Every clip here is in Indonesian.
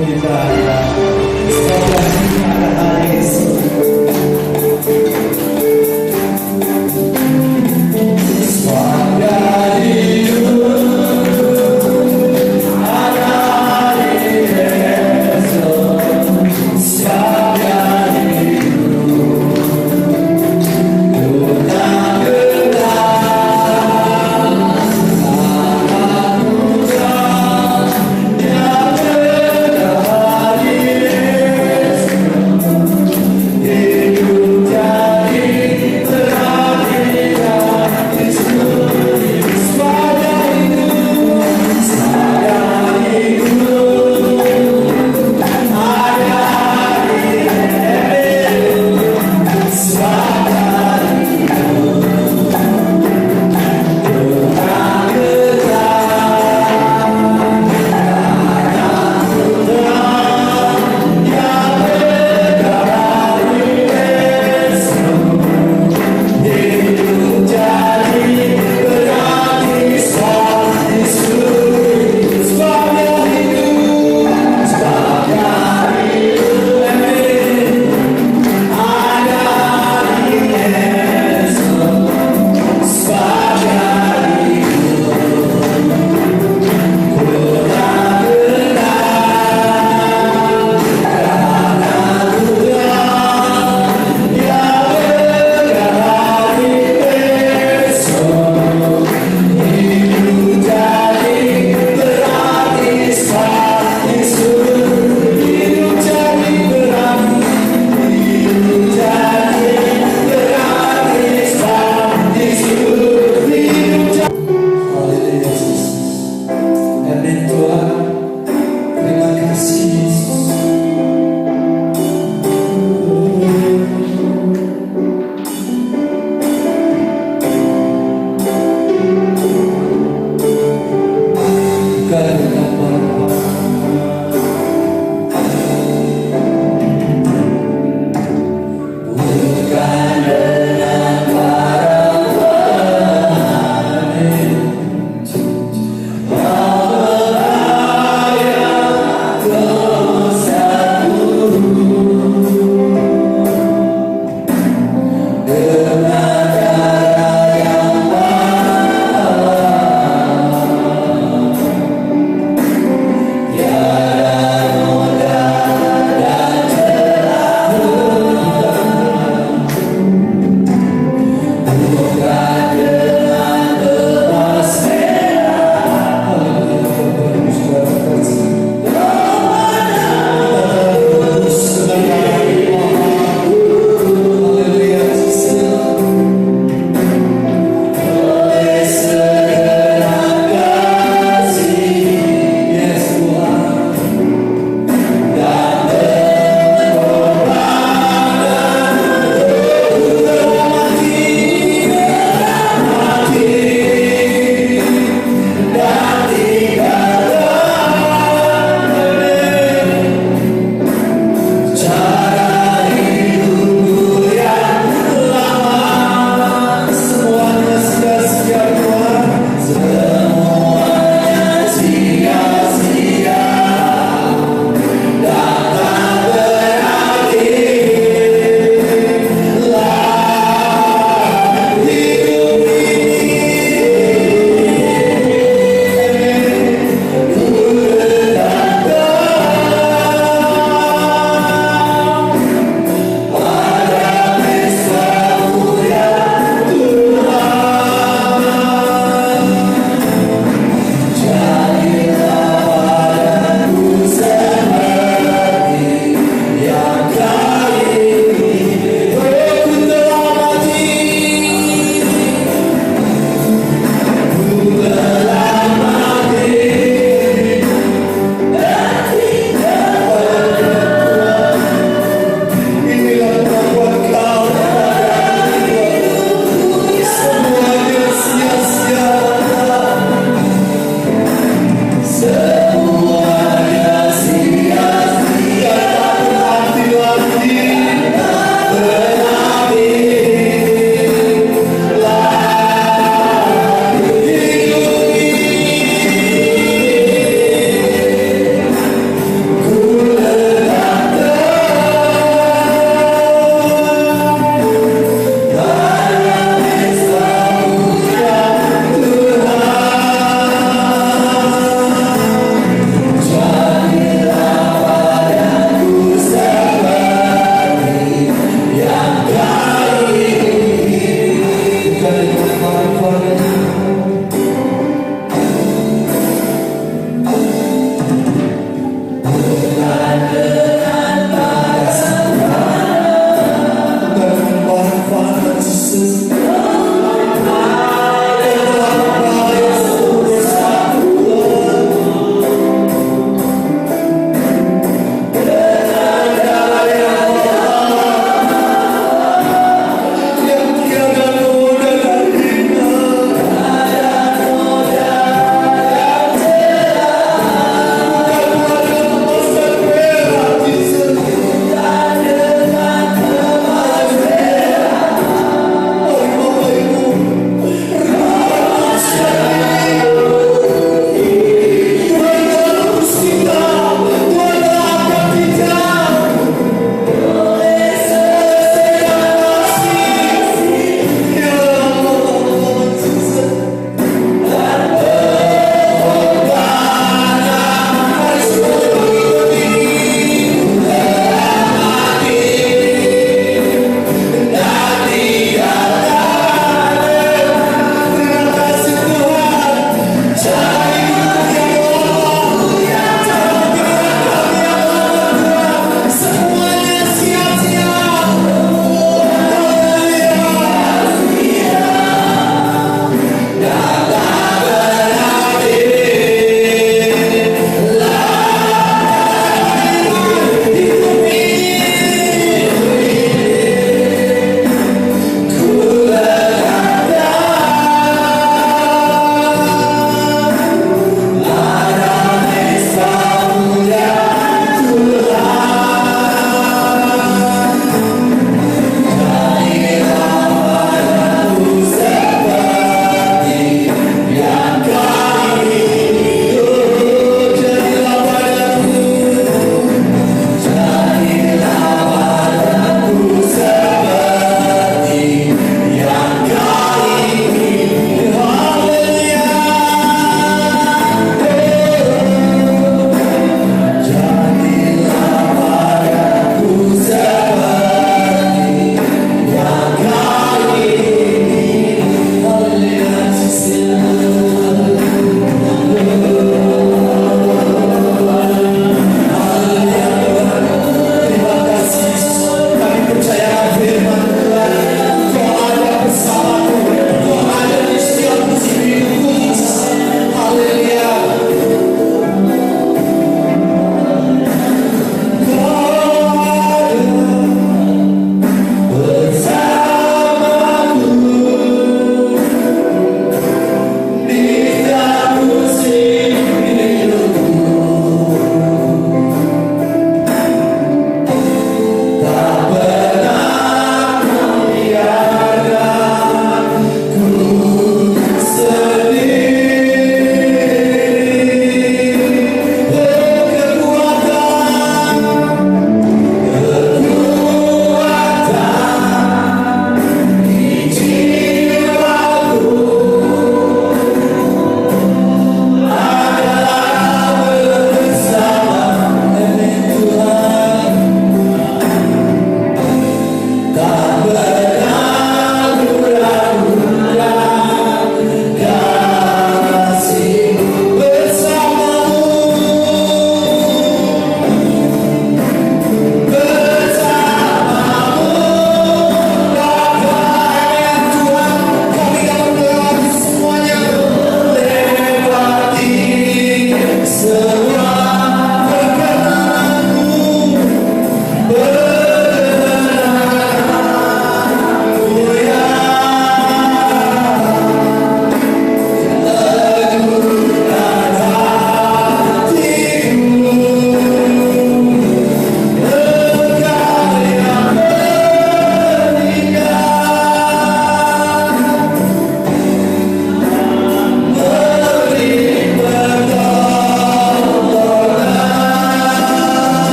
kita. Semoga pada hari esok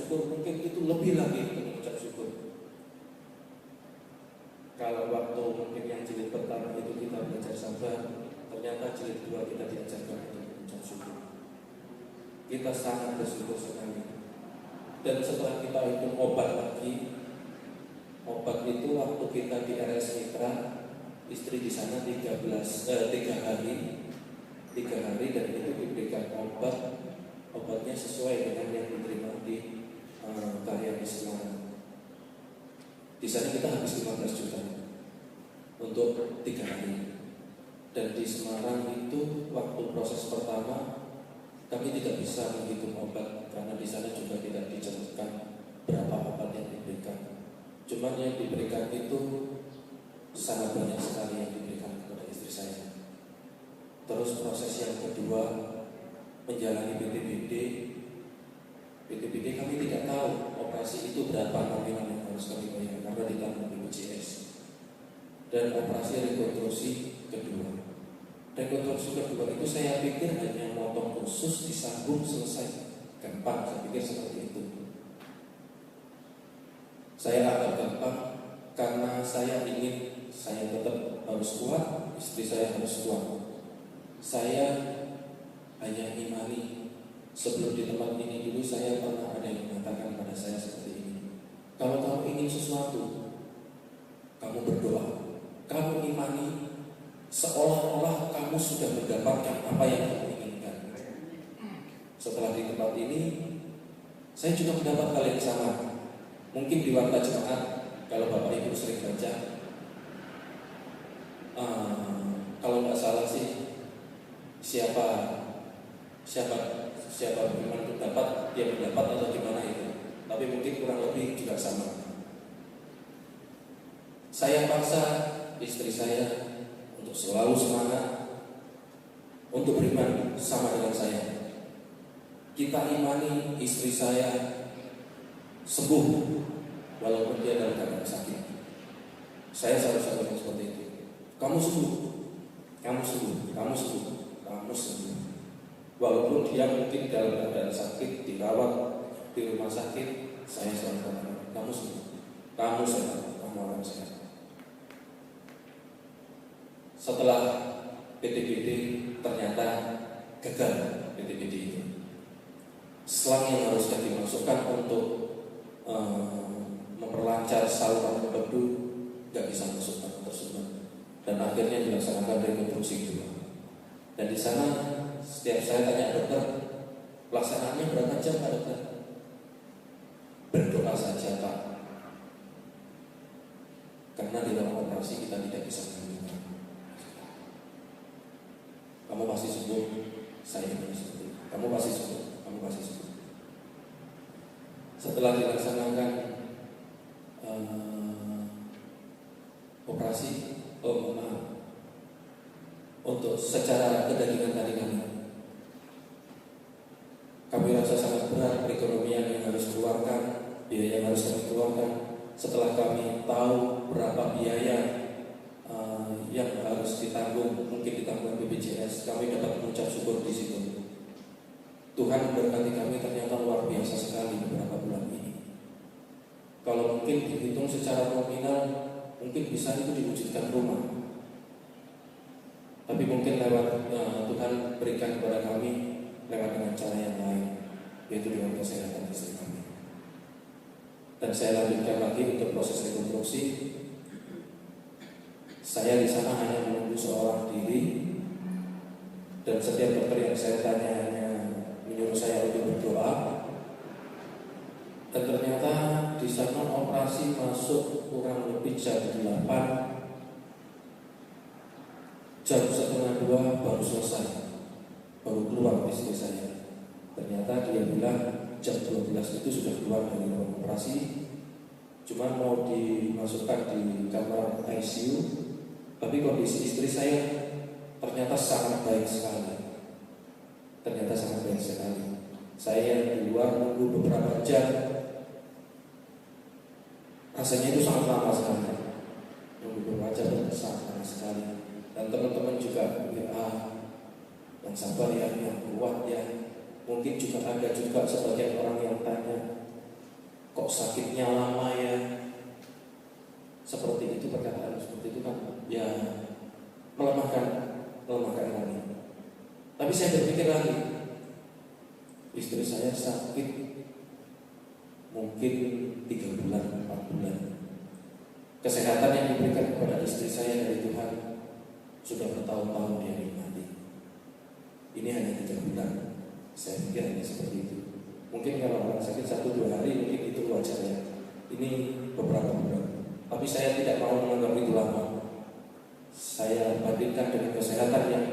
syukur, mungkin itu lebih lagi untuk mengucap syukur. Kalau waktu mungkin yang jilid pertama itu kita belajar sabar, ternyata jilid 2 kita diajarkan untuk mengucap syukur. Kita sangat bersyukur sekali. Dan setelah kita itu obat lagi, obat itu waktu kita di RS Mitra, istri di sana 3 hari dan itu diberikan obatnya sesuai dengan yang diterima di karya di Semarang. Di sana kita habis 15 juta untuk 3 hari. Dan di Semarang itu waktu proses pertama kami tidak bisa menghitung obat karena di sana juga tidak dijelaskan berapa obat yang diberikan. Cuman yang diberikan itu sangat banyak sekali yang diberikan kepada istri saya. Terus proses yang kedua menjalani BPBD kami tidak tahu operasi itu berapa nominal yang harus kami bayar karena ditanggung BPJS. Dan operasi rekonstruksi kedua itu saya pikir hanya motong usus disambung selesai, gampang, saya pikir seperti itu. Saya agak gampang karena saya ingin saya tetap harus kuat, istri saya harus kuat. Saya hanya imani. Sebelum di tempat ini dulu saya pernah ada yang mengatakan pada saya seperti ini. Kalau kamu ingin sesuatu, kamu berdoa, kamu imani, seolah-olah kamu sudah mendapatkan apa yang kamu inginkan. Setelah di tempat ini, saya juga mendapat hal yang sama. Mungkin di warta jemaat, kalau Bapak Ibu sering baca, kalau nggak salah sih, siapa bagaimana untuk dapat, dia mendapat atau gimana itu. Tapi mungkin kurang lebih juga sama. Saya paksa istri saya untuk selalu semangat untuk beriman sama dengan saya. Kita imani istri saya sembuh walaupun dia dalam keadaan sakit. Saya selalu sampaikan seperti itu. Kamu sembuh, kamu sembuh, kamu sembuh, kamu sembuh. Walaupun dia mungkin dalam keadaan sakit, dirawat di rumah sakit, saya selalu katakan, kamu sembuh, kamu sehat, kamu orang sehat. Setelah PTBD ternyata gagal PTBD itu. Selang yang harus dimasukkan untuk memperlancar saluran empedu nggak bisa masuk tersebut. Dan akhirnya dilaksanakan rekonstruksi kedua. Dan di sana setiap saya tanya dokter, pelaksanaannya berapa jam Pak dokter? Berdoa saja Pak. Karena di dalam operasi kita tidak bisa menentukan. Kamu pasti sembuh, saya ingin seperti itu. Kamu pasti sembuh, kamu pasti sembuh. Setelah dilaksanakan operasi, untuk secara kedagingan tadi kami rasa sangat berat perekonomian yang harus keluarkan, biaya yang harus kami keluarkan. Setelah kami tahu berapa biaya yang harus ditanggung, mungkin ditanggung BPJS, kami dapat mengucap syukur di situ. Tuhan memberkati kami ternyata luar biasa sekali beberapa bulan ini. Kalau mungkin dihitung secara nominal, mungkin bisa itu diwujudkan rumah. Tapi mungkin lewat Tuhan berikan kepada kami lewat dengan cara yang lain, yaitu dengan kesehatan istri kami. Dan saya lanjutkan lagi untuk proses rekonstruksi. Saya di sana hanya menunggu seorang diri, dan setiap dokter yang saya tanya hanya menyuruh saya untuk berdoa. Dan ternyata di sana operasi masuk kurang lebih jam 8, jam 1:30 baru selesai, baru keluar istri saya. Ternyata dia bilang jam 12 itu sudah keluar dari ruang operasi, cuma mau dimasukkan di kamar ICU. Tapi kondisi istri saya ternyata sangat baik sekali. Ternyata sangat baik sekali. Saya di luar nunggu beberapa jam, rasanya itu sangat lama sekali. Nunggu beberapa jam itu sangat lama sekali. Dan teman-teman juga yang sabar ya, yang kuat ya. Mungkin juga ada juga sebagian orang yang tanya, kok sakitnya lama ya. Seperti itu, perkataan seperti itu kan ya melemahkan kami. Tapi saya berpikir lagi, istri saya sakit mungkin 3 bulan, 4 bulan. Kesehatan yang diberikan kepada istri saya dari Tuhan sudah bertahun-tahun dia nikmati. Ini hanya 3 bulan. Saya pikir hanya seperti itu. Mungkin kalau orang sakit 1-2 hari mungkin itu wajar ya. Ini beberapa bulan. Tapi saya tidak mau menganggap itu lama. Saya bandingkan dengan kesehatan yang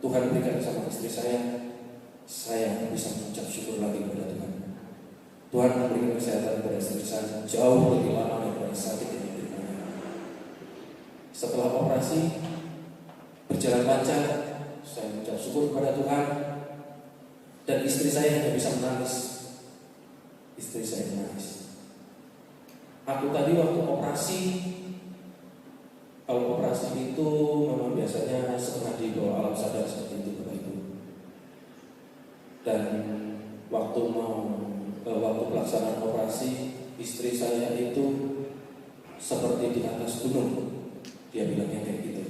Tuhan berikan sama istri saya bisa mengucap syukur lagi kepada Tuhan. Tuhan memberikan kesehatan kepada istri saya jauh lebih lama daripada sakit yang diberikannya. Setelah operasi berjalan lancar, saya mengucap syukur kepada Tuhan, dan istri saya hanya bisa menangis. Istri saya menangis. Aku tadi waktu operasi, kalau operasi itu memang biasanya setengah di bawah alam sadar seperti itu Bapak Ibu. Dan waktu pelaksanaan operasi, istri saya itu seperti di atas gunung. Dia bilangnya kayak gitu.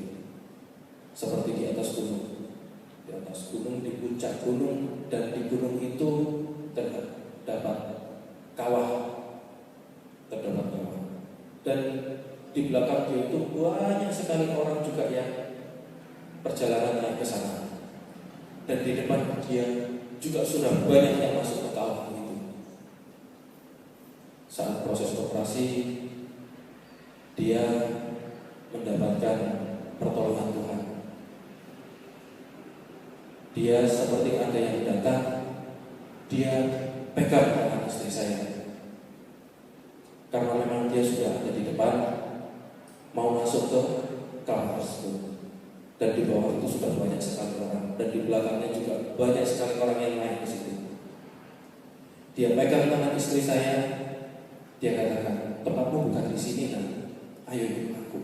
Seperti di atas gunung. Di atas gunung, di puncak gunung, dan di gunung itu terdapat kawah. Dan di belakang dia itu banyak sekali orang juga yang perjalanan naik ke sana. Dan di depan dia juga sudah banyak yang masuk ke kawah itu. Saat proses operasi, dia mendapatkan pertolongan Tuhan. Dia seperti ada yang datang, dia pegang tangan istri saya. Karena memang dia sudah ada di depan, mau masuk ke kawah tersebut. Dan di bawah itu sudah banyak sekali orang, dan di belakangnya juga banyak sekali orang yang naik ke situ. Dia pegang tangan istri saya, dia katakan, tempatmu bukan di sini kan? Ayo ikut aku.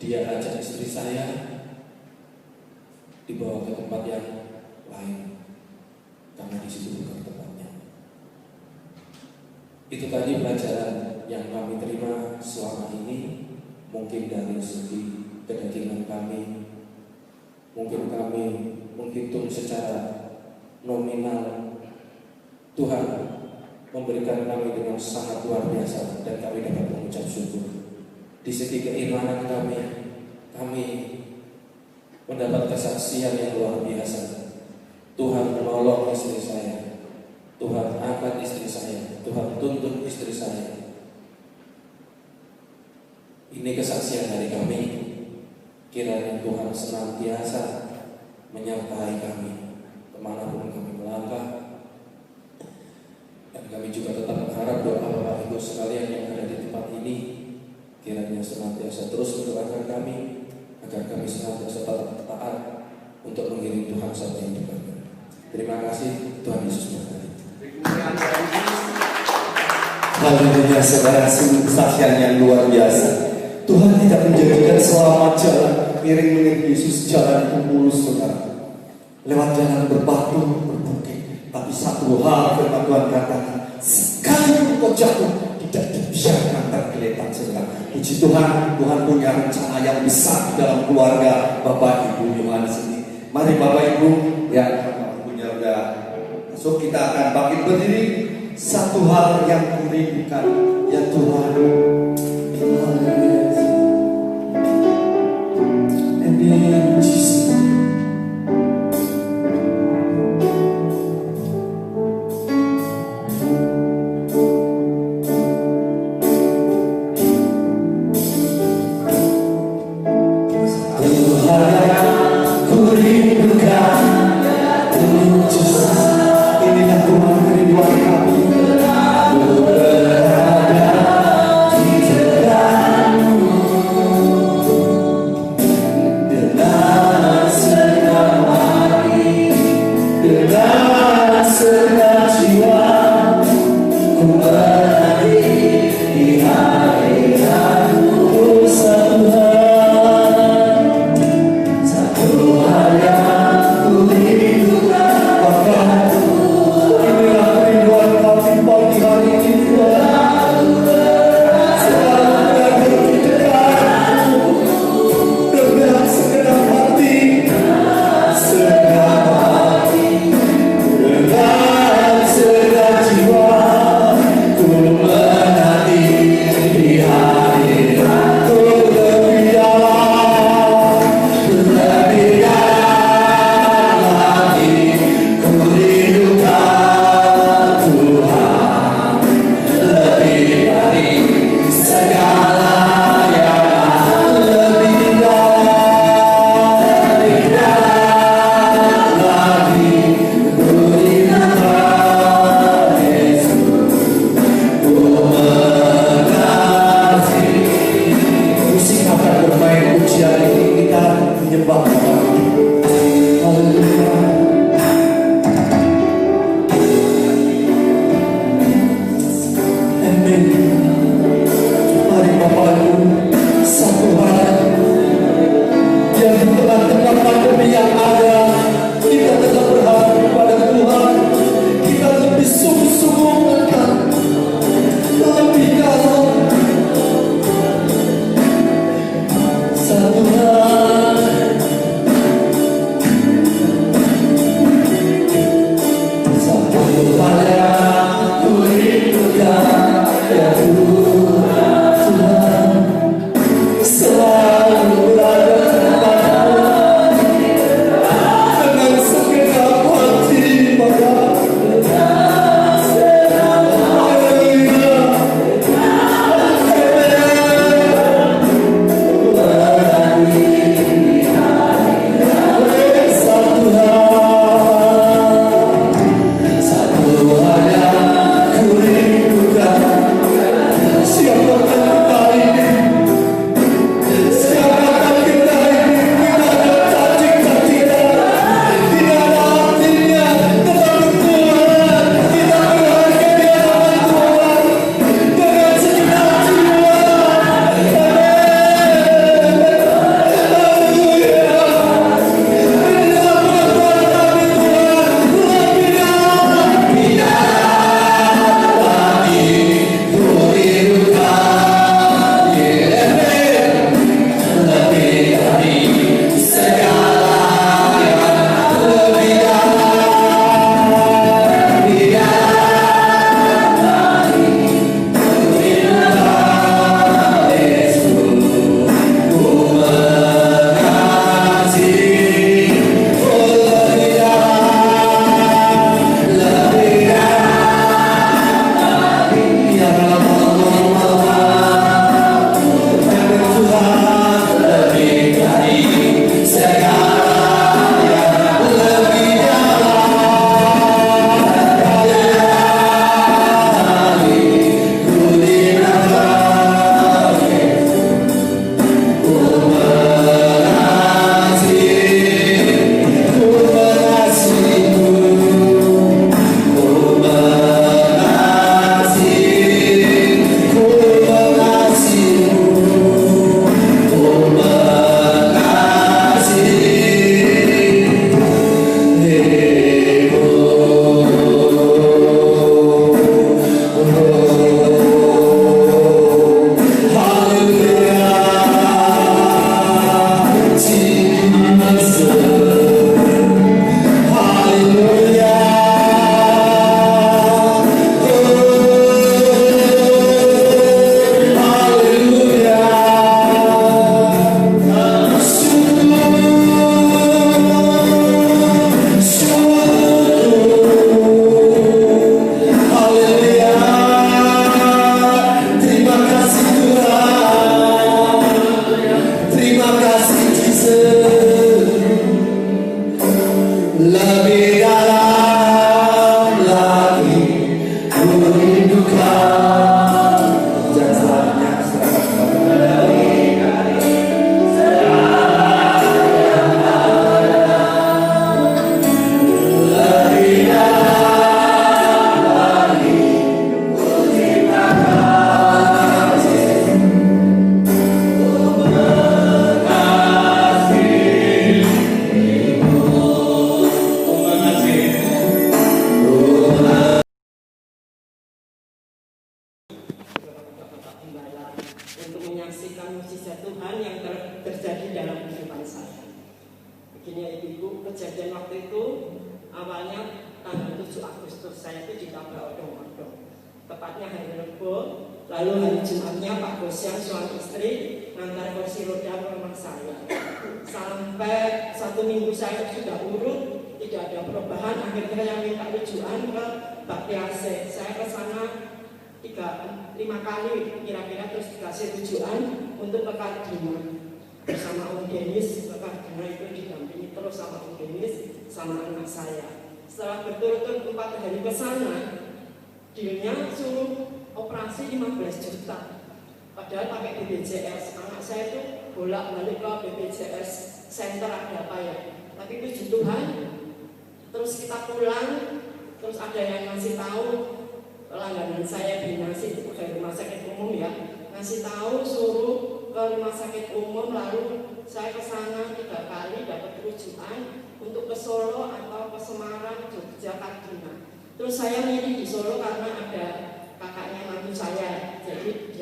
Dia ajak istri saya dibawa ke tempat yang lain, karena di situ bukan tempatnya. Itu tadi pelajaran yang kami terima selama ini. Mungkin dari segi kedagingan kami, mungkin kami menghitung secara nominal, Tuhan memberikan kami dengan sangat luar biasa, dan kami dapat mengucap syukur. Di segi keimanan kami mendapat kesaksian yang luar biasa. Tuhan menolong istri saya, Tuhan angkat istri saya, Tuhan tuntun istri saya. Ini kesaksian dari kami. Kiranya Tuhan senantiasa menyertai kami kemanapun kami melangkah. Dan kami juga tetap berharap doa Bapak Ibu sekalian yang ada di tempat ini, kiranya senantiasa terus mendoakan kami, agar kami senantiasa taat untuk mengiring Tuhan sampai hidup kami. Terima kasih, Tuhan Yesus berkati. Haleluya, saudara, sungguh kesaksian yang luar biasa. Tuhan tidak menjadikan selama jalan miring-miring Yesus jalan itu mulus, saudara. Lewat jalan berbatu, berbukit. Tapi satu hal firman Tuhan katakan, sekalipun kau jatuh, tidak dibiarkan tergeletak, saudara. Puji Tuhan, Tuhan punya rencana yang besar di dalam keluarga Bapak Ibu Yohanes ini. Mari Bapak Ibu, ya, Bapak Ibunya udah masuk, kita akan bangkit berdiri. Satu hal yang kurindukan, ya Tuhan, and Jesus. Berada di tegak menyaksikan mukjizat Tuhan yang terjadi dalam kehidupan saya. Begini ya Ibu, kejadian waktu itu awalnya tanggal 7 Agustus saya itu ditabrak odong-odong. Tepatnya hari Rebo, lalu hari Jumatnya Pak Gosyan suami istri ngantar kursi roda ke rumah saya. Sampai 1 minggu saya sudah urut, tidak ada perubahan. Akhirnya yang minta rujukan ke Bakti AC. Saya ke sana 5 kali kira-kira, terus dikasih rujukan untuk ke Kardina bersama Om Denis. Ke Kardina itu didampingi terus sama Om Denis sama anak saya. Setelah berturut-turut 4 hari ke sana, dealnya suruh operasi 15 juta. Padahal pakai BPJS. Anak saya itu bolak-balik ke BPJS center ada apa ya. Tapi puji Tuhan, terus kita pulang, terus ada yang ngasih tahu langganan saya binasi itu dari rumah sakit umum ya, ngasih tahu suruh ke rumah sakit umum. Lalu saya ke sana 3 kali dapat rujukan untuk ke Solo atau ke Semarang, Jogja, Kardina. Terus saya milih di Solo karena ada kakaknya mantu saya, jadi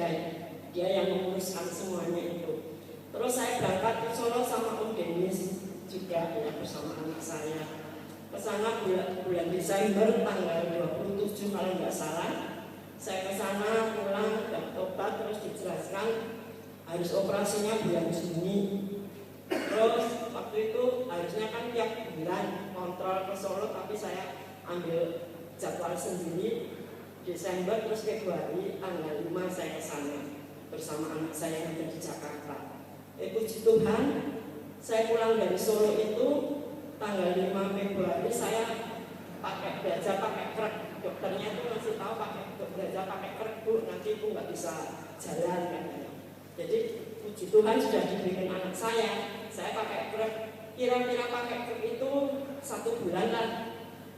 dia yang menguruskan semuanya itu. Terus saya berangkat ke Solo sama Om Denis juga ya, bersama anak saya. Ke sana bulan Desember tanggal 27 kalau nggak salah. Saya ke sana pulang dapat obat, terus dijelaskan harus operasinya bulan Juni. Terus waktu itu harusnya kan tiap bulan kontrol ke Solo, tapi saya ambil jadwal sendiri. Desember terus Februari tanggal 5 saya ke sana bersama anak saya yang ada di Jakarta. Puji Tuhan, saya pulang dari Solo itu tanggal 5 Februari saya belajar pakai krek. Dokternya tuh ngasih tahu belajar pakai krek Bu, nanti Ibu nggak bisa jalan katanya. Jadi puji Tuhan sudah diberikan anak saya pakai krek. Kira-kira pakai krek itu 1 bulan lah.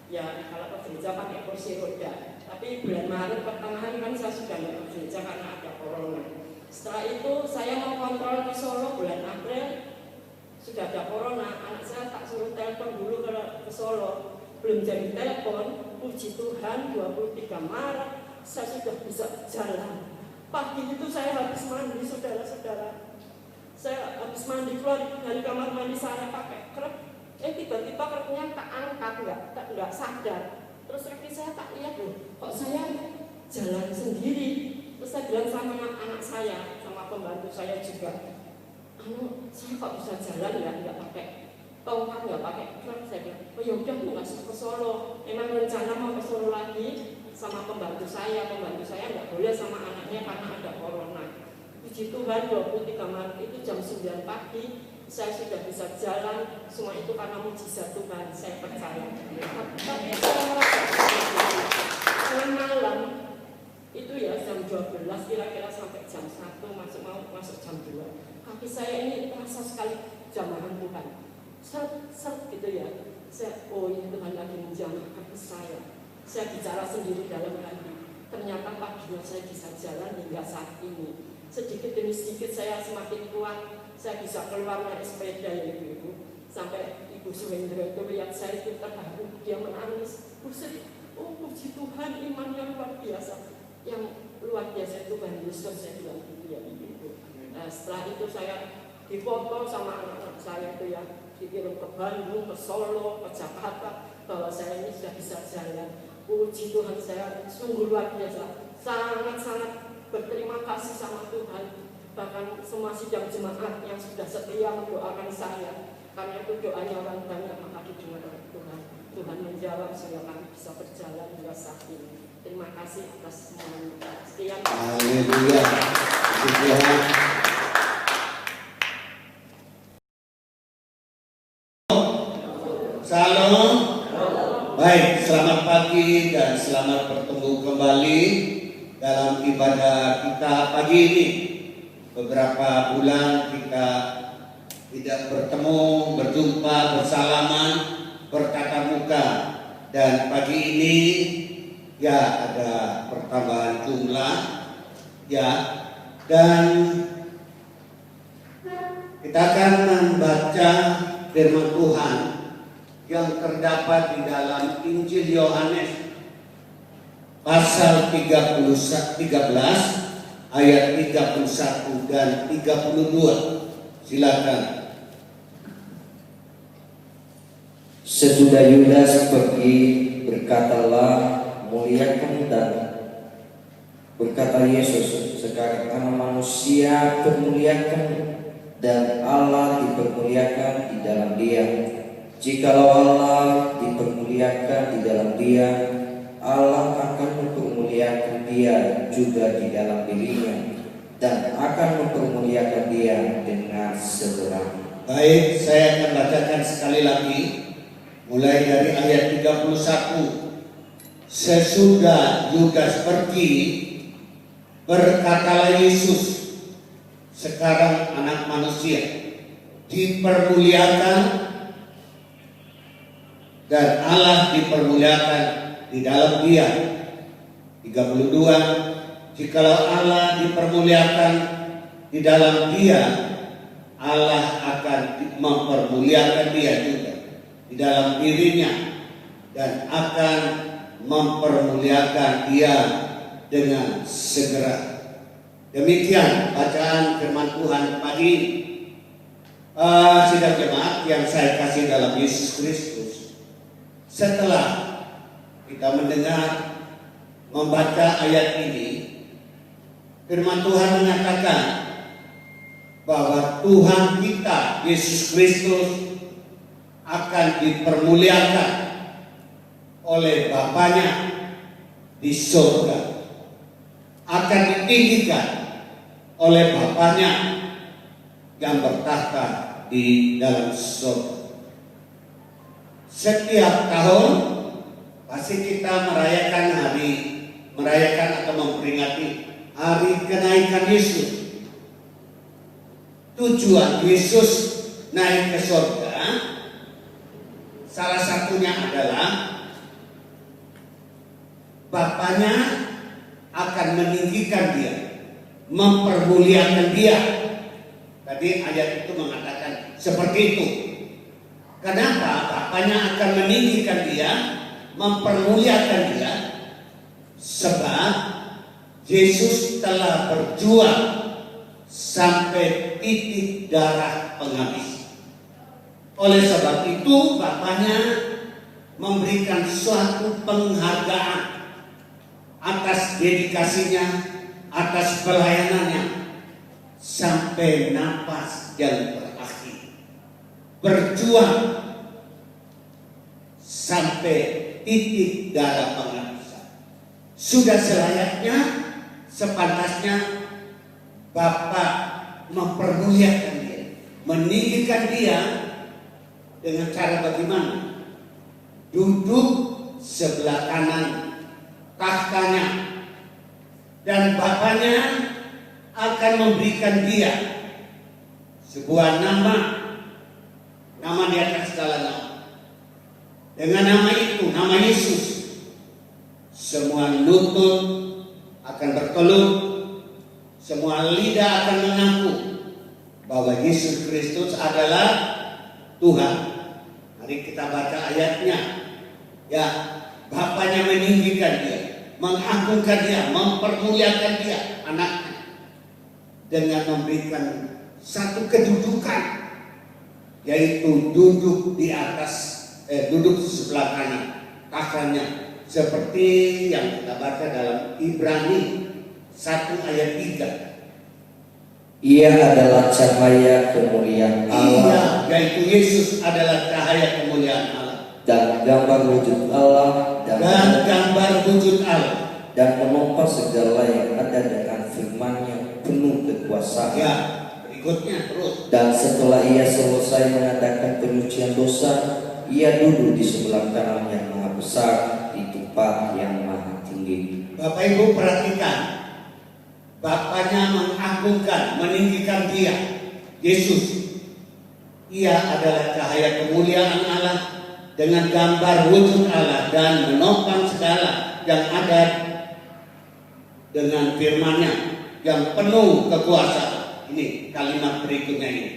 Ya kalau ke gereja pakai kursi roda. Tapi bulan Maret pertengahan kan saya sudah nggak ke gereja karena ada corona. Setelah itu saya mau kontrol ke Solo bulan April, sudah ada corona. Anak saya tak suruh telepon dulu ke Solo, belum jadi telepon. Puji Tuhan 23 Maret saya sudah bisa jalan. Pagi itu saya habis mandi, saudara-saudara. Saya habis mandi keluar dari kamar mandi saya pakai krek. Tiba-tiba kreknya tak angkat, nggak sadar. Terus kaki saya tak lihat loh, kok saya jalan sendiri. Terus saya bilang sama anak saya, sama pembantu saya juga, saya kok bisa jalan ya, nggak pakai tongkat, nggak pakai krek. Saya bilang, oh ya udah Bu, nggak ke Solo. Memang rencana mau ke Solo lagi sama pembantu saya nggak boleh sama anaknya karena ada corona. Puji Tuhan 23 Maret itu jam 9 pagi saya sudah bisa jalan. Semua itu karena mukjizat Tuhan, saya percaya. Tapi saya malam itu ya jam 12 kira-kira sampai jam 1 masuk jam 2. Kaki saya ini terasa sekali jamahan Tuhan. Seret gitu ya. Oh ini Tuhan lagi menjamah kaki saya. Saya bicara sendiri dalam hati. Ternyata paginya saya bisa jalan hingga saat ini. Sedikit demi sedikit saya semakin kuat. Saya bisa keluar naik sepeda ya ibu-ibu. Sampai Ibu Suhendra itu lihat saya itu terharu. Dia menangis. Oh puji Tuhan, iman yang luar biasa. Yang luar biasa itu Tuhan Yesus, saya bilang gitu ya ibu-ibu. Nah, setelah itu saya difoto sama anak-anak saya itu ya, dikirim ke Bandung, ke Solo, ke Jakarta, bahwa saya ini sudah bisa jalan. Puji Tuhan, saya sungguh luar biasa. Sangat-sangat berterima kasih sama Tuhan. Bahkan semua sidang jemaat yang sudah setia mendoakan saya. Karena itu doanya orang banyak, maka didengar oleh Tuhan. Tuhan menjawab sehingga kami bisa berjalan hingga saat ini. Terima kasih atas semuanya. Sekian. Haleluya. Puji Tuhan. Salam. Baik, selamat pagi dan selamat bertemu kembali dalam ibadah kita pagi ini. Beberapa bulan kita tidak bertemu, berjumpa, bersalaman, bertatap muka. Dan pagi ini ya ada pertambahan jumlah ya. Dan kita akan membaca firman Tuhan yang terdapat di dalam Injil Yohanes pasal 13 ayat 31 dan 32. Silakan. Sesudah Yudas pergi, berkatalah, muliakan dan berkata Yesus, sekarang Anak Manusia permuliakan dan Allah dipermuliakan di dalam Dia. Jikalau Allah dipermuliakan di dalam Dia, Allah akan mempermuliakan Dia juga di dalam dirinya dan akan mempermuliakan Dia dengan segera. Baik, saya akan bacakan sekali lagi mulai dari ayat 31. Sesudah Yudas pergi, berkatalah Yesus, sekarang Anak Manusia dipermuliakan dan Allah dipermuliakan di dalam Dia. 32. Jikalau Allah dipermuliakan di dalam Dia, Allah akan mempermuliakan Dia juga di dalam dirinya dan akan mempermuliakan Dia dengan segera. Demikian bacaan firman Tuhan pagi ini. Sidang jemaat yang saya kasih dalam Yesus Kristus, setelah kita mendengar membaca ayat ini, firman Tuhan mengatakan bahwa Tuhan kita Yesus Kristus akan dipermuliakan oleh Bapanya di surga, akan ditinggikan oleh Bapanya yang bertahta di dalam surga. Setiap tahun pasti kita merayakan atau memperingati hari kenaikan Yesus. Tujuan Yesus naik ke surga salah satunya adalah Bapanya akan meninggikan Dia, mempermuliakan Dia. Tadi ayat itu mengatakan seperti itu. Kenapa Bapanya akan meninggikan Dia, mempermuliakan Dia? Sebab Yesus telah berjuang sampai titik darah penghabis. Oleh sebab itu Bapanya memberikan suatu penghargaan atas dedikasinya, atas pelayanannya sampai napas yang terakhir. Berjuang sampai titik darah penghabisan. Sudah selayaknya, sepantasnya Bapa mempermuliakan Dia, meninggikan Dia dengan cara bagaimana? Duduk sebelah kanan tahtanya, dan Bapanya akan memberikan Dia sebuah nama di atas segala nama. Dengan nama itu, nama Yesus, semua lutut akan bertelut, semua lidah akan mengaku bahwa Yesus Kristus adalah Tuhan. Mari kita baca ayatnya. Ya, Bapanya meninggikan Dia, mengagungkan Dia, mempermuliakan Dia, anaknya, dengan memberikan satu kedudukan, yaitu duduk di atas, duduk di sebelah kanan tahtanya, seperti yang kita baca dalam Ibrani 1 ayat 3. Ia adalah cahaya kemuliaan Allah, yaitu Yesus adalah cahaya kemuliaan Allah dan gambar wujud Allah, dan gambar wujud Allah, dan menopang segala yang ada dengan firman-Nya penuh kekuasaan. Ya, berikutnya terus. Dan setelah Ia selesai mengadakan penyucian dosa, Ia duduk di sebelah kanan yang maha besar di tempat yang maha tinggi. Bapak Ibu perhatikan, Bapanya mengagungkan, meninggikan Dia, Yesus. Ia adalah cahaya kemuliaan Allah dengan gambar wujud Allah dan menopang segala yang ada dengan firman-Nya yang penuh kekuasaan. Ini kalimat berikutnya ini.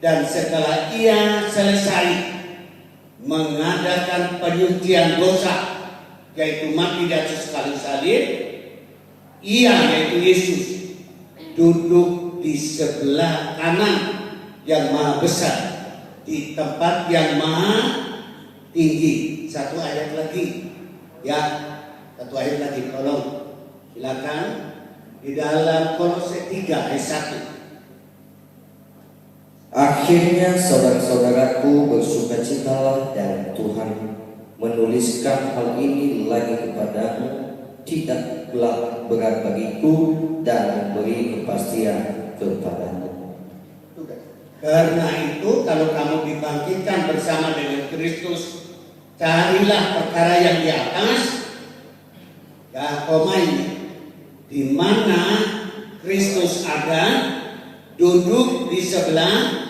Dan setelah Ia selesai mengadakan penyucian dosa, yaitu mati di atas kayu salib, Ia, yaitu Yesus, duduk di sebelah kanan yang maha besar, di tempat yang maha tinggi. Satu ayat lagi, ya, satu ayat lagi, tolong silakan di dalam Kolose 3 ayat 1. Akhirnya saudara-saudaraku bersukacitalah dan Tuhan menuliskan hal ini lagi kepadamu, tidaklah berat bagiku dan memberi kepastian kepadamu. Karena itu kalau kamu dibangkitkan bersama dengan Kristus, carilah perkara yang di atas, ya koma ini, di mana Kristus ada, duduk di sebelah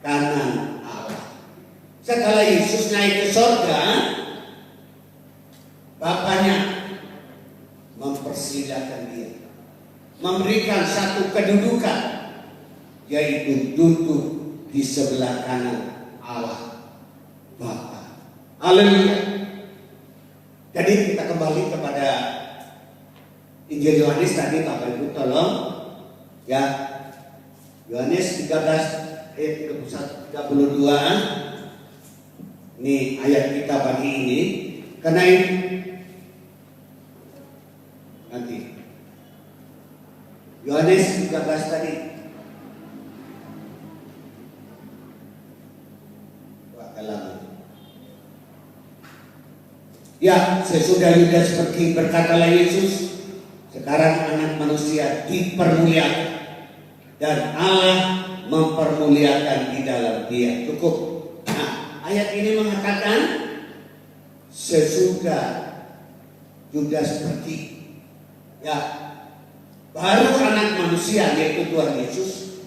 kanan Allah. Setelah Yesus naik ke surga, Bapaknya mempersilahkan dia, memberikan satu kedudukan, yaitu duduk di sebelah kanan Allah Bapa. Haleluya. Jadi kita kembali kepada Injil Yohanes tadi, Bapak Ibu tolong ya, Yohanes 13 ayat 31-32. Ini ayat kita pagi ini. Karena ini nanti Yohanes 13 tadi. Ya, sesudah Yudas pergi, berkatalah Yesus, sekarang anak manusia dipermuliakan dan Allah mempermuliakan di dalam dia. Cukup. Nah, ayat ini mengatakan sesudah Yudas pergi, ya, baru anak manusia yaitu Tuhan Yesus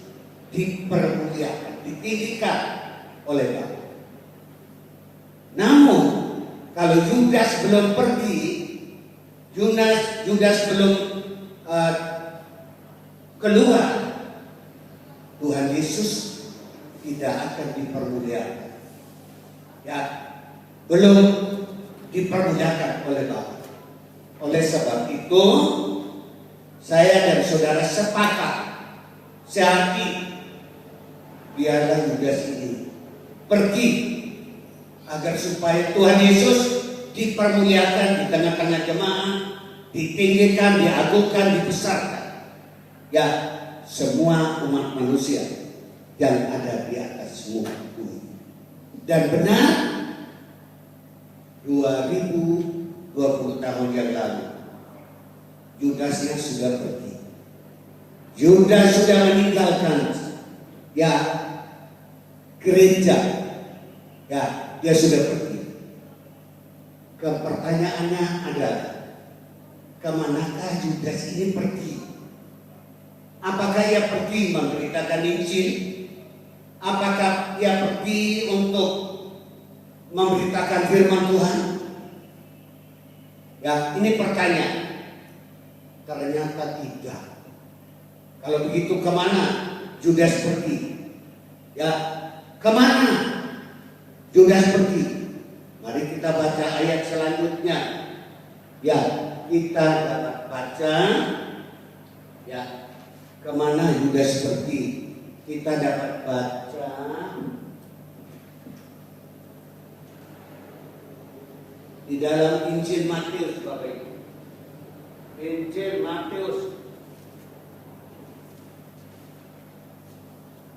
dipermuliakan, ditinggikan oleh Bapa. Namun kalau Yudas belum pergi, Yudas belum keluar, Tuhan Yesus tidak akan dipermuliakan. Ya, belum dipermuliakan oleh Bapa. Oleh sebab itu, saya dan saudara sepakat, sehati, biarlah Yudas ini pergi, agar supaya Tuhan Yesus dipermuliakan di tengah-tengah jemaah, ditinggikan, diagungkan, dibesarkan. Ya, semua umat manusia yang ada di atas semua bumi. Dan benar, 2020 tahun yang lalu, Yudasnya sudah pergi. Yudas sudah meninggalkan ya gereja. Ya, dia sudah pergi. Pertanyaannya adalah, kemanakah Yudas ini pergi? Apakah ia pergi memberitakan Injil? Apakah ia pergi untuk memberitakan firman Tuhan? Ya, ini pertanyaan. Ternyata tidak. Kalau begitu, kemana Yudas pergi? Ya, kemana Yudas pergi? Mari kita baca ayat selanjutnya. Ya, kita dapat baca ya, kemana Yudas pergi. Kita dapat baca di dalam Injil Matius, Bapak Ibu. Injil Matius.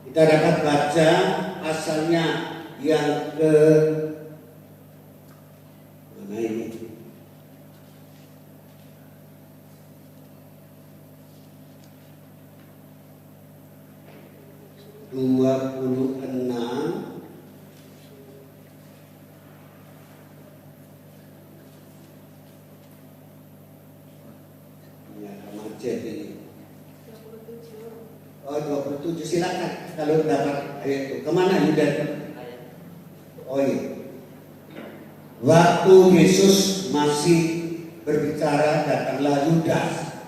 Kita dapat baca pasalnya yang ke mana ini? (26) Ini. Oh, 27, silakan kalau dapat ayat itu. Kemana Yudas? Oh iya. Waktu Yesus masih berbicara, datanglah Yudas,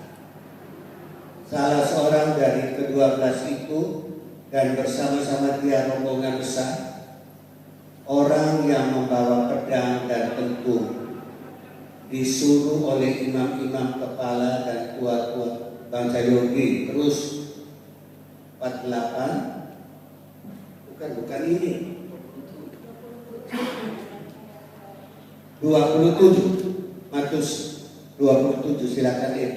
salah seorang dari ke-12 itu, dan bersama-sama dia rombongan besar, orang yang membawa pedang dan tentu, disuruh oleh imam-imam kepala dan tua-tua bangsa Yogi. Terus 48, bukan ini, 27, Matius 27, silakan ya.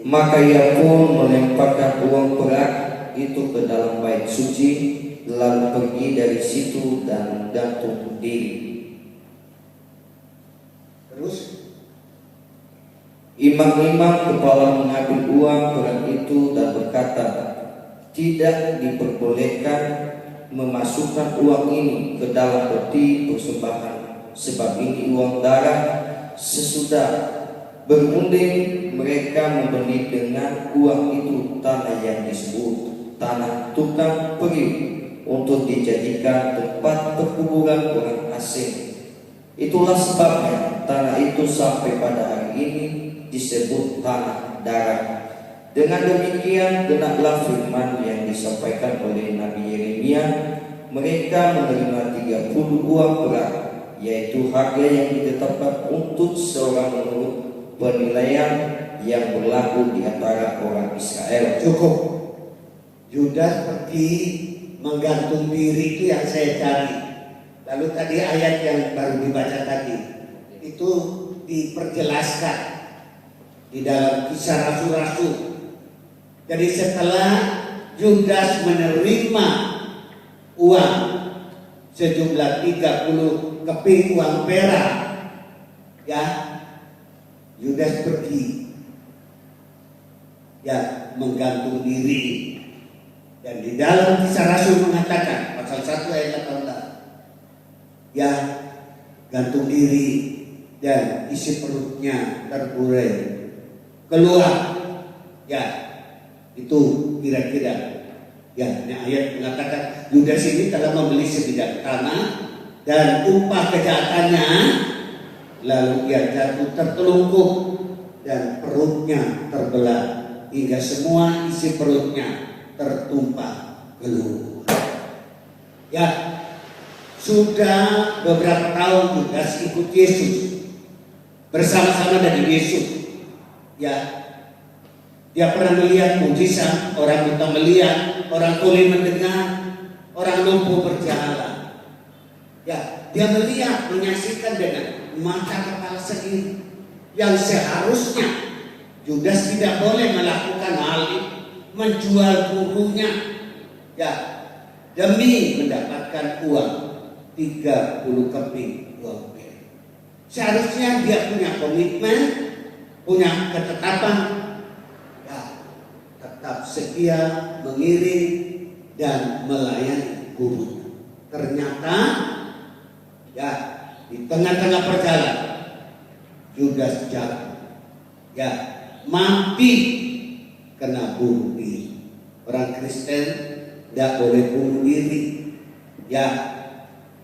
Maka ia pun melemparkan uang perak itu ke dalam bait suci, lalu pergi dari situ dan gantung diri. Terus Imam-imam kepala mengambil uang perak itu dan berkata, tidak diperbolehkan memasukkan uang ini ke dalam peti persembahan, sebab ini uang darah. Sesudah berunding, mereka membeli dengan uang itu tanah yang disebut tanah tukang periuk untuk dijadikan tempat perkuburan orang asing. Itulah sebabnya tanah itu sampai pada hari ini disebut tanah darah. Dengan demikian genaplah firman yang disampaikan oleh Nabi Yeremia, mereka menerima 30 uang perak, yaitu harga yang ditetapkan untuk seorang menurut penilaian yang berlaku di antara orang Israel. cukup. Yudas pergi menggantung diri, itu yang saya cari. Lalu tadi ayat yang baru dibaca tadi itu diperjelaskan di dalam Kisah Rasul-Rasul. Jadi setelah Yudas menerima uang sejumlah 30 keping uang perak, ya, Yudas pergi, ya, menggantung diri. Dan di dalam Kisah Rasul mengatakan pasal 1 ayat 18, ya, gantung diri dan isi perutnya terburai keluar, ya. Itu kira-kira, ya, ini ayat mengatakan Yudas ini telah membeli sebidang tanah dan upah kejahatannya, lalu ia jatuh tertelungkup dan perutnya terbelah hingga semua isi perutnya tertumpah keluar. Ya, sudah beberapa tahun Yudas ikut Yesus, bersama-sama dengan Yesus, ya. Dia pernah melihat mujizat, orang buta melihat, orang tuli mendengar, orang lumpuh berjalan. Ya, dia melihat, menyaksikan dengan mata kepala sendiri. Yang seharusnya Yudas tidak boleh melakukan hal itu, menjual gurunya, ya, demi mendapatkan uang 30 keping uang perak. Seharusnya dia punya komitmen, punya ketetapan, tetap setia mengiring dan melayani guru. Ternyata, ya, di tengah-tengah perjalanan Yudas jatuh, ya, mati kena bunuh diri. Orang Kristen tidak boleh bunuh diri, ya,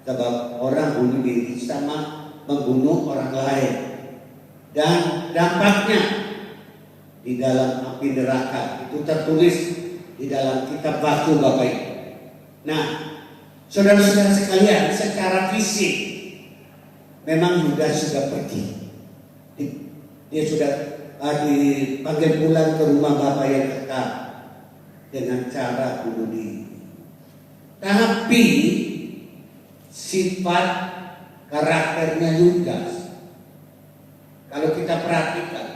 sebab orang bunuh diri sama membunuh orang lain, dan dampaknya di dalam api neraka. Itu tertulis di dalam kitab Waktu, Bapak Ibu. Nah, saudara-saudara sekalian, secara fisik memang Yudas sudah pergi. Dia sudah dipanggil pulang ke rumah Bapak yang tetap dengan cara bunuh diri. Tapi sifat karakternya Yudas, kalau kita perhatikan,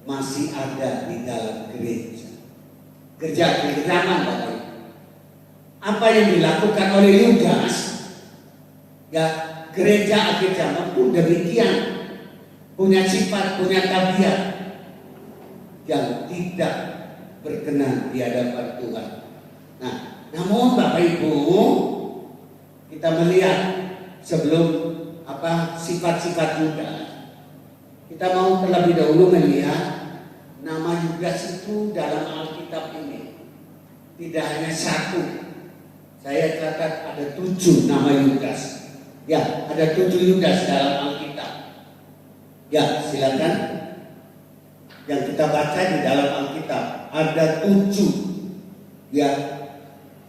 masih ada di dalam gereja. Gereja zaman Bapak Ibu. Apa yang dilakukan oleh Yudas, ya, gereja akhir zaman pun demikian. Punya sifat, punya tabiat yang tidak berkenan di hadapan Tuhan. Nah, namun Bapak Ibu, kita melihat sebelum sifat-sifat Yudas, kita mau terlebih dahulu melihat nama Yudas itu dalam Alkitab ini tidak hanya satu. Saya catat ada 7 nama Yudas. Ya, ada 7 Yudas dalam Alkitab. Ya, silakan. Yang kita baca di dalam Alkitab ada 7, ya,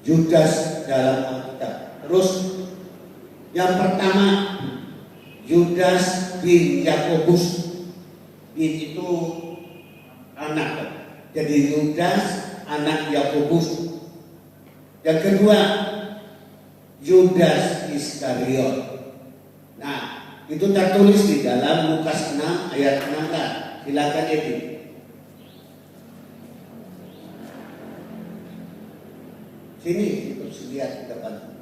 Yudas dalam Alkitab. Terus yang pertama Yudas bin Yakobus. Bin itu anak, jadi Yudas anak Yakobus. Yang kedua, Yudas Iskariot. Nah, itu tertulis di dalam Lukas 6 ayat 16. Silakan Edi. Sini terus lihat di depan.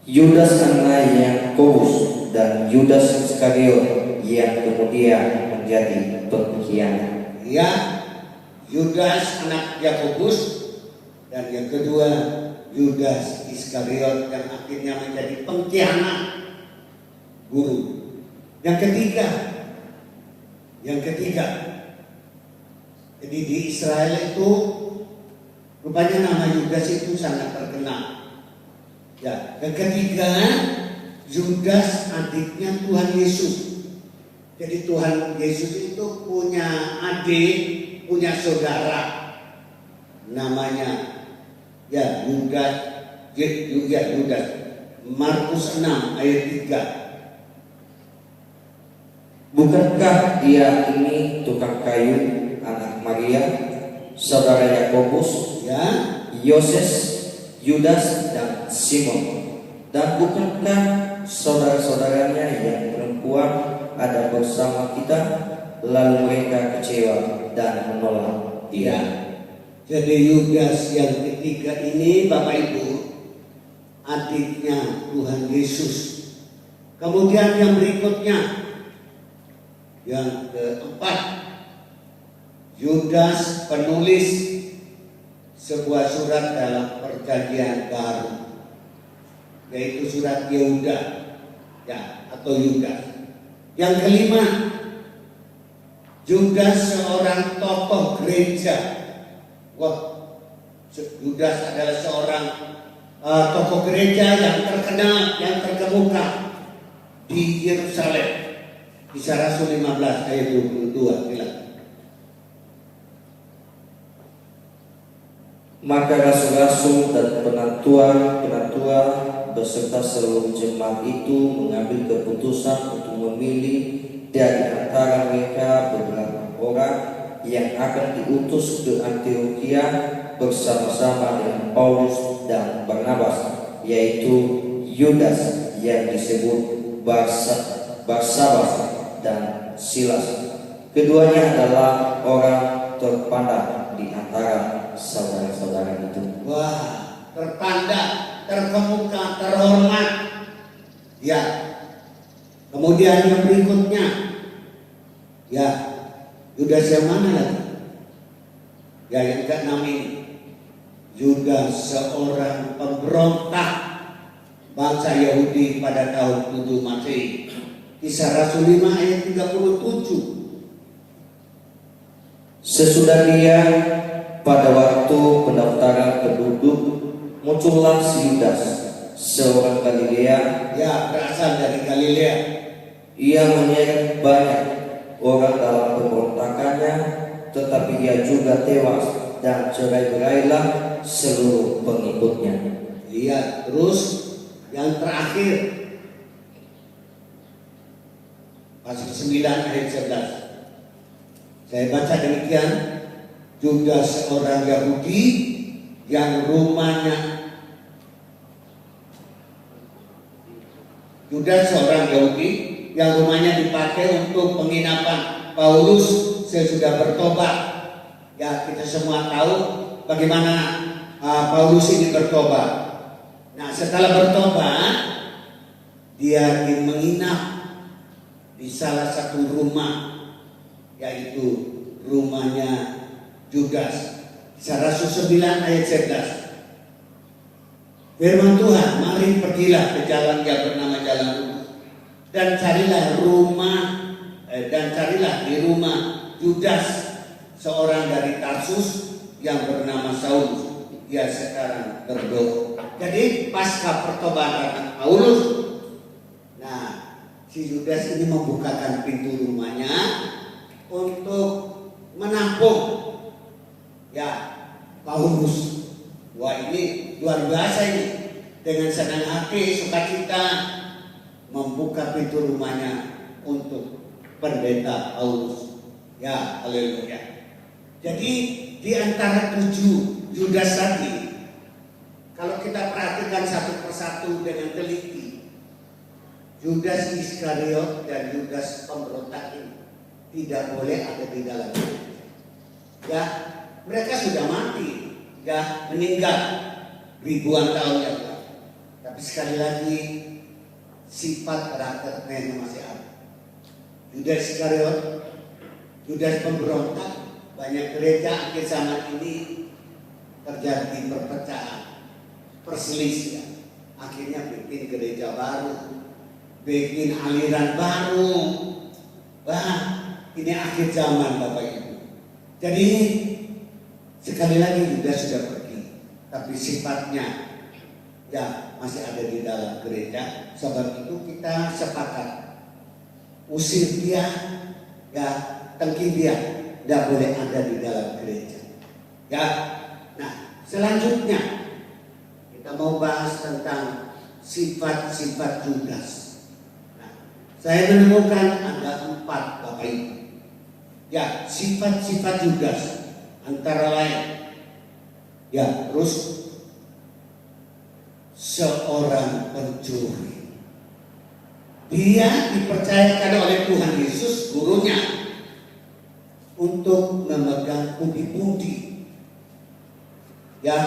Yudas anak Yakobus dan Yudas Iskariot yang kemudian menjadi pengkhianat. Ya, Yudas anak Yakobus dan yang kedua Yudas Iskariot yang akhirnya menjadi pengkhianat guru. Yang ketiga, jadi di Israel itu rupanya nama Yudas itu sangat terkenal. Ya, yang ketiga, Yudas adiknya Tuhan Yesus. Jadi Tuhan Yesus itu punya adik, punya saudara, namanya Yudas. Markus 6 ayat 3. Bukankah dia ini tukang kayu, anak Maria, saudara Yakobus, Ya, Yoses, Yudas, dan Simon? Dan bukankah saudara-saudaranya yang perempuan ada bersama kita? Lalu mereka kecewa dan menolak dia. jadi Yudas yang ketiga ini Bapak Ibu adiknya Tuhan Yesus. Kemudian yang berikutnya, yang keempat, Yudas penulis sebuah surat dalam perjanjian baru, yaitu surat Yehuda, ya, atau Yudas. Yang kelima, Yudas seorang tokoh gereja. Wah, Yudas adalah seorang tokoh gereja yang terkenal, yang terkemuka di Yerusalem. Kisah Rasul 15 ayat 22. Silakan. Maka rasul-rasul dan penatua beserta seluruh jemaat itu mengambil keputusan untuk memilih dari antara mereka beberapa orang yang akan diutus ke Antiokhia bersama-sama dengan Paulus dan Barnabas, yaitu Yudas yang disebut Barsabas dan Silas. Keduanya adalah orang terpandang di antara saudara-saudara itu. Wah, terpandang, terkemuka, terhormat. Ya. Kemudian yang berikutnya, ya, Yudas yang mana lagi? Ya, yang ke-6 ini, Yudas seorang pemberontak bangsa Yahudi pada tahun 7 Masehi. Kisah Rasul 5 ayat 37. Sesudah dia pada waktu pendaftaran penduduk, muncullah si Yudas, seorang Galilea. Ya, berasal dari Galilea. Ia menyeret banyak orang dalam pemberontakannya, tetapi ia juga tewas dan cerai-berailah seluruh pengikutnya. Iya, terus yang terakhir, pasal 9 ayat 11. Saya baca demikian. Yudas seorang Yahudi yang rumahnya dipakai untuk penginapan Paulus sesudah bertobat. Ya, kita semua tahu bagaimana Paulus ini bertobat. Nah, setelah bertobat, dia menginap di salah satu rumah, yaitu rumahnya Yudas. Kisah Rasul 9 ayat 11. Firman Tuhan, mari pergilah ke jalan yang bernama Jalan Lurus, dan carilah di rumah Yudas, seorang dari Tarsus yang bernama Saulus. Dia sekarang berdoa. Jadi pasca pertobatan Paulus, nah, si Yudas ini membukakan pintu rumahnya untuk menampung, ya, Paulus. Wah, ini luar biasa ini. Dengan senang hati, sukacita membuka pintu rumahnya untuk pendeta Paulus. Ya, haleluya. Jadi di antara 7 Yudas tadi, kalau kita perhatikan satu persatu dengan teliti, Yudas Iskariot dan Yudas pemberontak ini tidak boleh ada di dalam gereja. Ya, mereka sudah mati, ya, meninggal ribuan tahun yang lalu. Tapi sekali lagi sifat karakternya masih ada. Yudas Iskariot, Yudas pemberontak, banyak gereja akhir zaman ini terjadi perpecahan, perselisihan. Akhirnya bikin gereja baru, bikin aliran baru. Wah, ini akhir zaman Bapak Ibu. Jadi sekali lagi Yudas sudah pergi, tapi sifatnya ya masih ada di dalam gereja. Sebab itu kita sepakat usir dia, ya, tengking dia, tidak boleh ada di dalam gereja. Ya, nah selanjutnya kita mau bahas tentang sifat-sifat Yudas. Nah, saya menemukan ada 4 Bapak Ibu. Ya, sifat-sifat Yudas antara lain, ya, terus seorang pencuri. Dia dipercayakan oleh Tuhan Yesus, gurunya, untuk memegang pundi-pundi. Ya,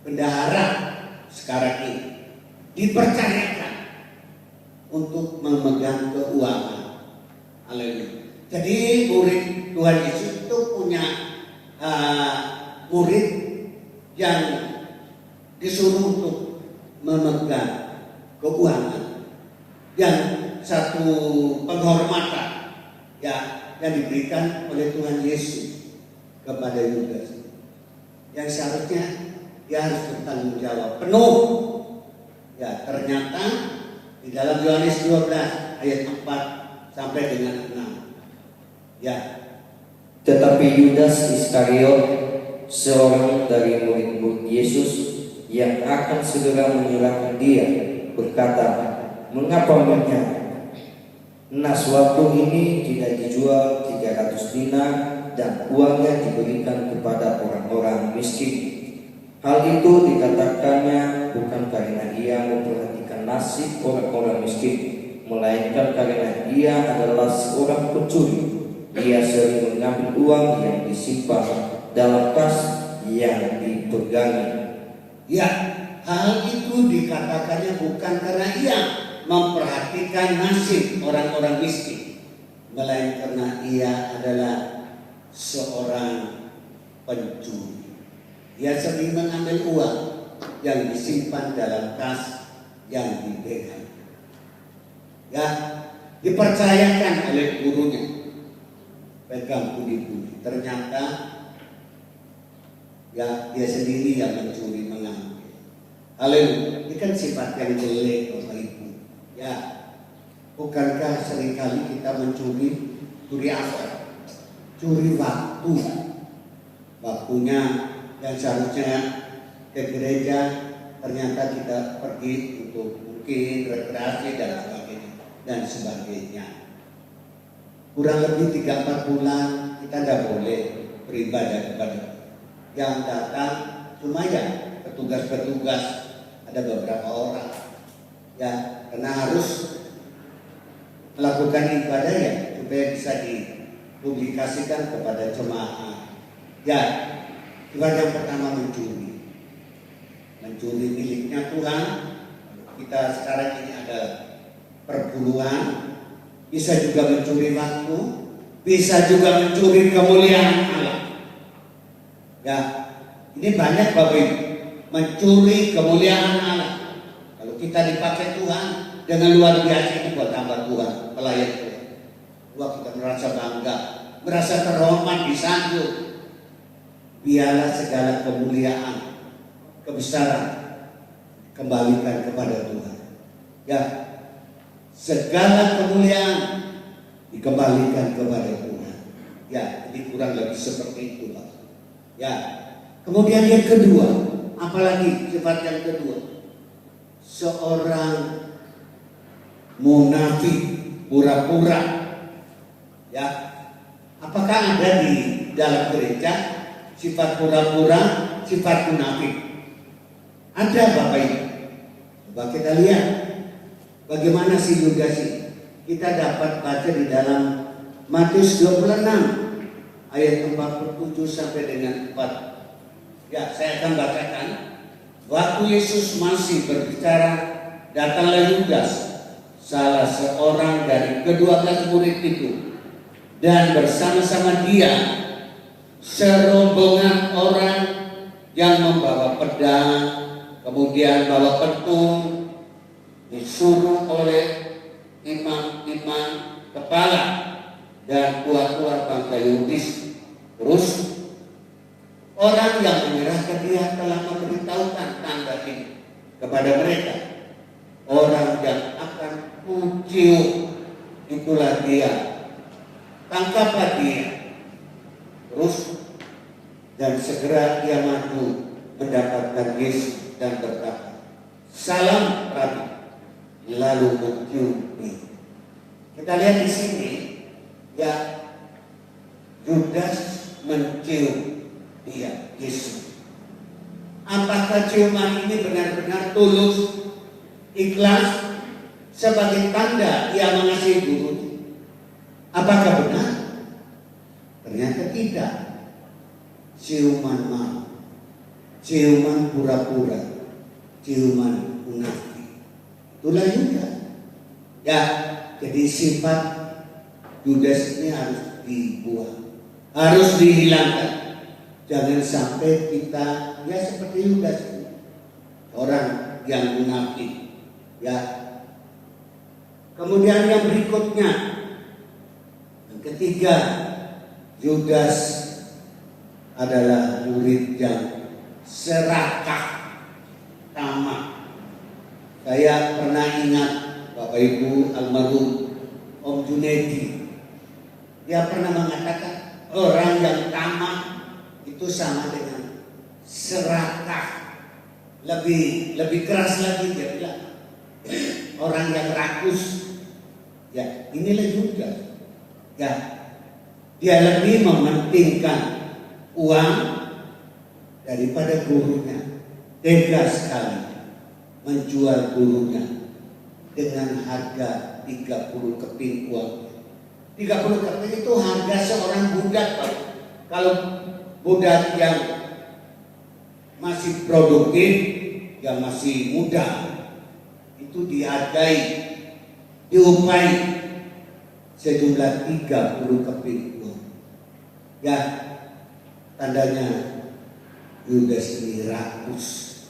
bendahara sekarang ini dipercayakan untuk memegang keuangan. Haleluya. Jadi murid Tuhan Yesus itu punya murid yang disuruh untuk memegang keuangan, yang satu penghormatan, ya, yang diberikan oleh Tuhan Yesus kepada Yudas, yang seharusnya dia harus bertanggung jawab penuh. Ya, ternyata di dalam Yohanes 12 ayat 4 sampai dengan 6. Ya. Tetapi Yudas Iskariot, seorang dari murid-murid Yesus yang akan segera menyerahkan dia, berkata, "Mengapa menyerah? Nah, waktu ini tidak dijual 300 dinar dan uangnya diberikan kepada orang-orang miskin." Hal itu dikatakannya bukan karena ia memperhatikan nasib orang-orang miskin, melainkan karena ia adalah seorang pencuri. Ia sering mengambil uang yang disimpan dalam tas yang dipegangnya. Ya, hal itu dikatakannya bukan karena ia memperhatikan nasib orang-orang miskin, melainkan karena ia adalah seorang pencuri. Ia sering mengambil uang yang disimpan dalam tas yang dipegang. Ya, dipercayakan oleh gurunya, pegang pundi-pundi. Ternyata ya dia sendiri yang mencuri, mengambil. Haleluya. Ini kan sifat yang jelek Bapak Ibu. Ya, bukankah seringkali kita mencuri? Curi apa? Curi waktu. Waktunya yang seharusnya ke gereja, ternyata kita pergi untuk mungkin rekreasi dan sebagainya. Kurang lebih 3-4 bulan kita tidak boleh beribadah kepada yang datang. Cuma ya petugas-petugas, ada beberapa orang ya, karena harus melakukan ibadah ya supaya bisa dipublikasikan kepada jemaah. Ya, ibadah yang pertama mencuri miliknya Tuhan. Kita sekarang ini ada perburuan, bisa juga mencuri waktu, bisa juga mencuri kemuliaan Allah. Ya, ini banyak Bapak Ibu, mencuri kemuliaan Allah. Kalau kita dipakai Tuhan dengan luar biasa, itu buat tambah Tuhan, pelayan Tuhan. Wah, kita merasa bangga, merasa terhormat, disanjung. Biarlah segala kemuliaan, kebesaran kembalikan kepada Tuhan. Ya, segala kemuliaan dikembalikan kepada Tuhan. Ya, ini kurang lebih seperti itu, Pak. Ya, kemudian yang kedua, apalagi sifat yang kedua, seorang munafik, pura-pura. Ya, apakah ada di dalam gereja sifat pura-pura, sifat munafik? Ada Bapak Ibu. Coba kita lihat bagaimana si Yudas ini. Kita dapat baca di dalam Matius 26 ayat 47 sampai dengan 4. Ya, saya akan bacakan. Waktu Yesus masih berbicara, datanglah Yudas, salah seorang dari ke-12 murid itu, dan bersama-sama dia serombongan orang yang membawa pedang, kemudian bawa petung, disuruh oleh imam-imam kepala dan tua-tua bangsa Yahudi. Terus orang yang menyerahkan dia telah memberitahukan tanda ini kepada mereka. Orang yang akan kucium itulah dia. Tangkaplah dia. Terus dan segera dia maju mendapatkan Yesus dan berkata, "Salam Rabi." Lalu mencium dia. Kita lihat di sini, ya, Yudas mencium dia, Yesus. Apakah ciuman ini benar-benar tulus, ikhlas, sebagai tanda ia mengasihi guru? Apakah benar? Ternyata tidak. Ciuman malu, ciuman pura-pura, ciuman munafik. Itulah Yudas. Ya, jadi sifat Yudas ini harus dibuang, harus dihilangkan. Jangan sampai kita ya seperti Yudas, orang yang munafik. Ya. Kemudian yang berikutnya, yang ketiga, Yudas adalah murid yang serakah, tamak. Saya pernah ingat Bapak Ibu almarhum Om Junedi. Dia pernah mengatakan orang yang tamak itu sama dengan serakah. Lebih keras lagi dia bilang. Orang yang rakus. Ya, inilah juga. Ya, dia lebih mementingkan uang daripada gurunya. Tega sekali menjual gurunya dengan harga 30 keping uang. 30 keping itu harga seorang budak, Pak. Kalau budak yang masih produktif, yang masih muda, itu dihargai, diupai sejumlah 30 keping uang. Ya, tandanya Yudas ini rakus,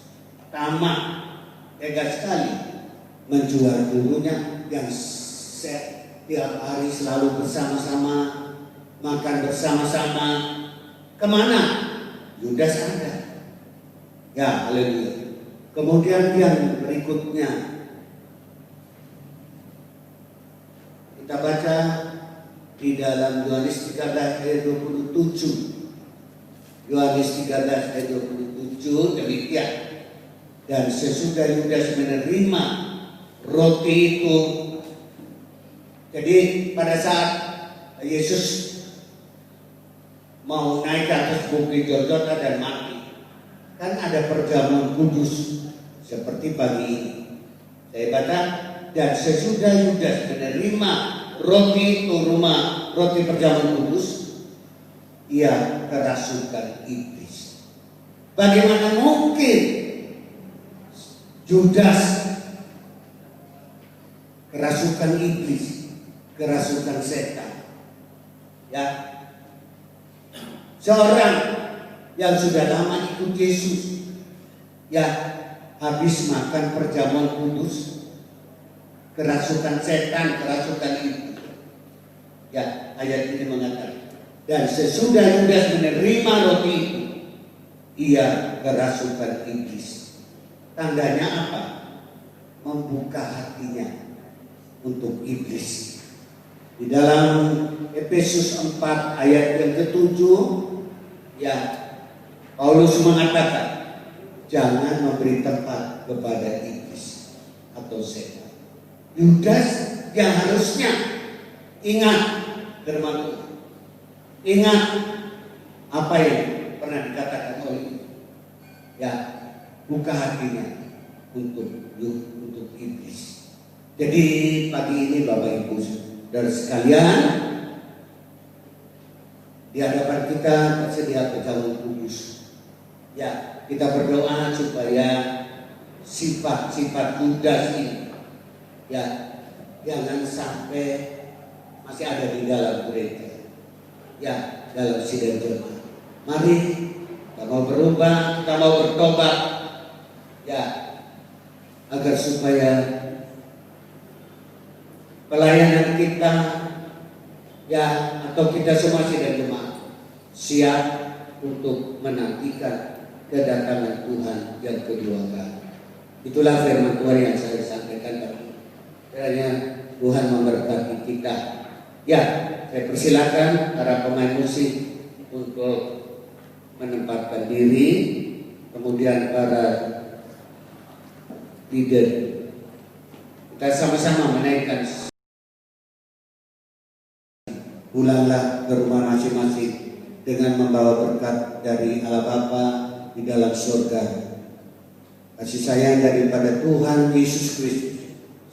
tamak, tega sekali menjual gurunya yang setiap hari selalu bersama-sama, makan bersama-sama. Kemana? Yudas ada. Ya, haleluya. Kemudian yang berikutnya kita baca di dalam Yohanes 13 ayat 27. Yohanes 13 ayat 27 demikian. Dan sesudah Yudas menerima roti itu, jadi pada saat Yesus mau naik ke atas bukit Golgota dan mati, kan ada perjamuan kudus seperti pagi ini. Saya baca, dan sesudah Yudas menerima roti itu, roti perjamuan kudus, ia kerasukan iblis. Bagaimana mungkin Yudas kerasukan iblis, kerasukan setan? Ya, seorang yang sudah lama ikut Yesus, ya, habis makan perjamuan kudus, kerasukan setan, kerasukan iblis. Ya, ayat ini mengatakan, dan sesudah Yudas menerima roti itu, ia kerasukan iblis. Tandanya apa? Membuka hatinya untuk iblis. Di dalam Efesus 4 ayat yang ke-7, ya, Paulus mengatakan, jangan memberi tempat kepada iblis atau setan. Yudas yang harusnya ingat firman Tuhan, ingat apa yang pernah dikatakan oleh ya, buka hatinya untuk iblis. Jadi pagi ini Bapak Ibu Saudara sekalian, di hadapan kita tersedia pejalan kudus. Ya, kita berdoa supaya sifat-sifat Yudas ini ya jangan sampai masih ada di dalam gereja, ya, dalam sidang jemaat. Mari kita mau berubah, kita mau bertobat, ya, agar supaya pelayanan kita, ya, atau kita semua sidang jemaat siap untuk menantikan kedatangan Tuhan yang kedua kali. Itulah firman Tuhan yang saya sampaikan tadi. Kiranya Tuhan memberkati kita. Ya, saya persilakan para pemain musik untuk menempatkan diri, kemudian para leader kita sama-sama menaikkan. Pulanglah ke rumah masing-masing dengan membawa berkat dari Allah Bapa di dalam surga. Kasih sayang daripada Tuhan Yesus Kristus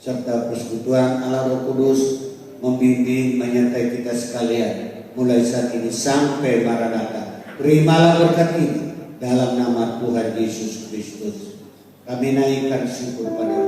serta persekutuan Allah Roh Kudus membimbing menyertai kita sekalian mulai saat ini sampai Maranatha. Terimalah berkat ini dalam nama Tuhan Yesus Kristus. Kami naikkan syukur pada